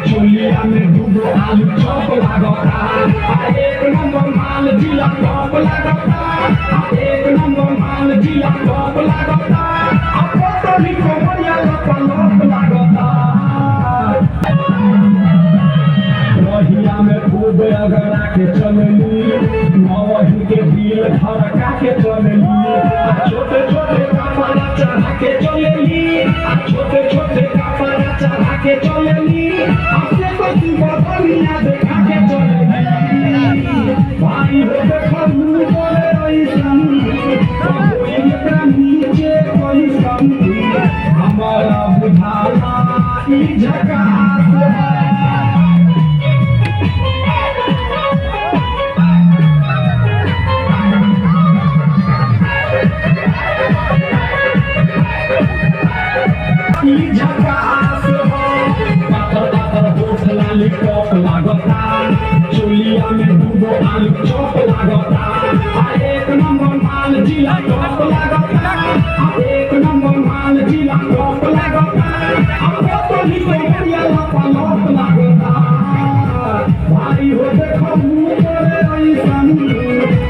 चुलिया में दूगो आलू चौक लागता, एक नंबर माल जिला टॉप लागता, एक नंबर माल जिला टॉप लागता, पतली कोमरिया लपलप लागता। रहिया में खूब अगरा के चलली, मवही के दिल धड़का के चलली, छोटे छोटे कपड़ा चढ़ा के चलली, छोटे छोटे कपड़ा चढ़ा के चलली, हमसे कोई बदलिया देखा के चलली। भाई हो देखो बोले ऐसन, कोई एकरा नीचे कोई संगी, हमारा बुझाला ई झकास है। चुलिया में दूगो आलू चौक लागता, एक नंबर माल जिला टॉप लागता, एक नंबर माल जिला टॉप लागता, पतली कोमरिया लपलप लागता। भाई हो देखो बोले ऐसन,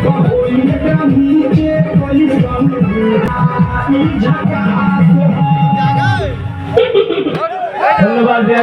कोई एकरा नीचे कोई संगी, ई झकास है। धन्यवाद दिया